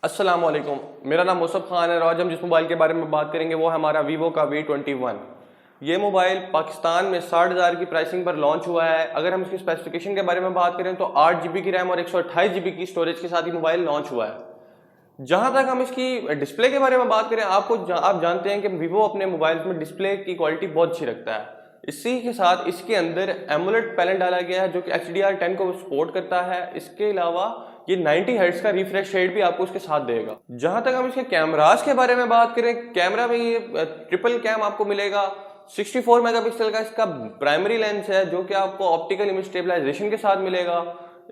अस्सलामुअलैकुम, मेरा नाम मुसफ़ खान है और आज हम जिस मोबाइल के बारे में बात करेंगे वो है हमारा वीवो का V21। ये मोबाइल पाकिस्तान में 60,000 की प्राइसिंग पर लॉन्च हुआ है। अगर हम इसकी स्पेसिफिकेशन के बारे में बात करें तो 8 GB की रैम और 128 GB की स्टोरेज के साथ ही मोबाइल लॉन्च हुआ है। जहां तक हम इसकी डिस्प्ले के बारे में बात करें, आप जानते हैं कि वीवो अपने मोबाइल में डिस्प्ले की क्वालिटी बहुत अच्छी रखता है। इसी के साथ इसके अंदर एमोलेड पैनल डाला गया है जो कि HDR10 को सपोर्ट करता है। इसके अलावा ये 90 हर्ट्ज का रिफ्रेश रेट भी आपको इसके साथ देगा। जहां तक हम इसके कैमरास के बारे में बात करें, कैमरा में ये ट्रिपल कैम आपको मिलेगा। 64 मेगापिक्सल का इसका प्राइमरी लेंस है जो कि आपको ऑप्टिकल इमेज स्टेबलाइजेशन के साथ मिलेगा।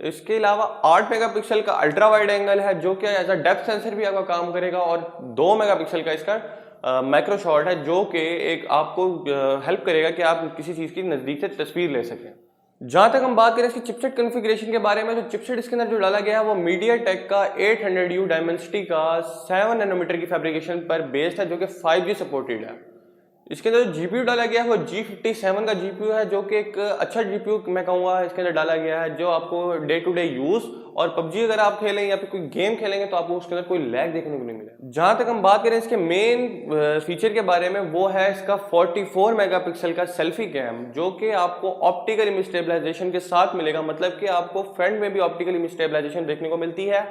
इसके अलावा 8 मेगापिक्सल का अल्ट्रा वाइड एंगल है जो कि एज अ डेप्थ सेंसर भी आपका काम करेगा और 2 मेगापिक्सल का इसका माइक्रो शॉट है जो कि एक आपको हेल्प करेगा कि आप किसी चीज की नजदीक से तस्वीर ले सकें। जहां तक हम बात करें इसकी चिपसेट कॉन्फ़िगरेशन के बारे में, तो चिपसेट इसके अंदर जो डाला गया है वो MediaTek का 800U डायमेंसिटी का 7 नैनोमीटर की फैब्रिकेशन पर बेस्ड है जो कि 5G सपोर्टेड है। इसके अंदर जो GPU डाला गया है वो G57 का GPU है जो कि एक अच्छा GPU मैं कहूँगा इसके अंदर डाला गया है जो आपको डे टू डे यूज और PUBG अगर आप खेलें या फिर कोई गेम खेलेंगे तो आपको उसके अंदर कोई लैग देखने को नहीं मिलेगा। जहां तक हम बात करें इसके मेन फीचर के बारे में, वो है इसका 44 मेगापिक्सल का सेल्फी कैम जो कि आपको ऑप्टिकल इमेज स्टेबलाइजेशन के साथ मिलेगा। मतलब कि आपको फ्रंट में भी ऑप्टिकल इमेज स्टेबलाइजेशन देखने को मिलती है।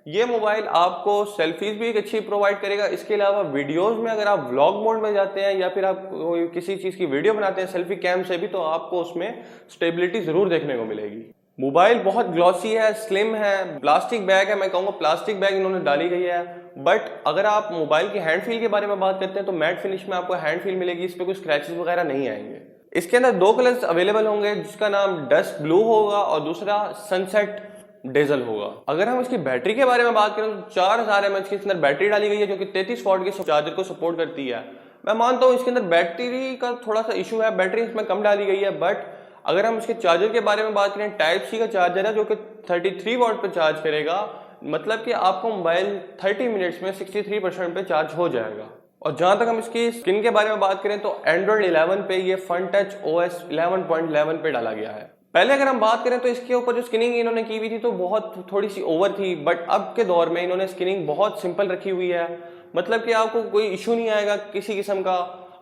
ये मोबाइल आपको सेल्फीज भी एक अच्छी प्रोवाइड करेगा। इसके अलावा वीडियोस में अगर आप व्लॉग मोड में जाते हैं या फिर आप किसी चीज की वीडियो बनाते हैं सेल्फी कैम से भी, तो आपको उसमें स्टेबिलिटी जरूर देखने को मिलेगी। मोबाइल बहुत ग्लॉसी है, स्लिम है, प्लास्टिक बैग है, मैं कहूँगा प्लास्टिक बैग इन्होंने डाली गई है। बट अगर आप मोबाइल की हैंड फील के बारे में बात करते हैं तो मैट फिनिश में आपको हैंड फील मिलेगी, इस पर कोई स्क्रैचेस वगैरह नहीं आएंगे। इसके अंदर 2 कलर्स अवेलेबल होंगे जिसका नाम डस्ट ब्लू होगा और दूसरा सनसेट डीजल होगा। अगर हम इसकी बैटरी के बारे में बात करें तो 4000 mAh की इसके अंदर बैटरी डाली गई है जो कि 33 वॉट के चार्जर को सपोर्ट करती है। मैं मानता हूँ इसके अंदर बैटरी का थोड़ा सा इशू है, बैटरी इसमें कम डाली गई है। बट अगर हम इसके चार्जर के बारे में बात करें, टाइप सी का चार्जर है जो कि 33 वॉट पे चार्ज करेगा। मतलब कि आपको मोबाइल 30 मिनट्स में 63% पे चार्ज हो जाएगा। और जहां तक हम इसकी स्क्रीन के बारे में बात करें तो एंड्रॉइड 11 पे ये फ्रंट टच OS 11.11 पे डाला गया है। पहले अगर हम बात करें तो इसके ऊपर जो स्किनिंग इन्होंने की हुई थी तो बहुत थोड़ी सी ओवर थी, बट अब के दौर में इन्होंने स्किनिंग बहुत सिंपल रखी हुई है। मतलब कि आपको कोई इशू नहीं आएगा किसी किस्म का,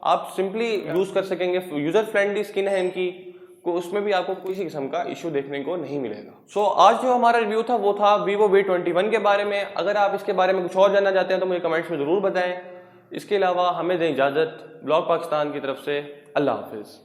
आप सिंपली यूज कर सकेंगे। यूजर फ्रेंडली स्किन है इनकी, को उसमें भी आपको किसी किस्म का इशू देखने को नहीं मिलेगा। आज जो हमारा रिव्यू था वो था वीवो V21 के बारे में। अगर आप इसके बारे में कुछ और जानना चाहते हैं तो मुझे कमेंट्स में जरूर बताएं। इसके अलावा हमें दें इजाजत। ब्लॉग पाकिस्तान की तरफ से अल्लाह हाफिज।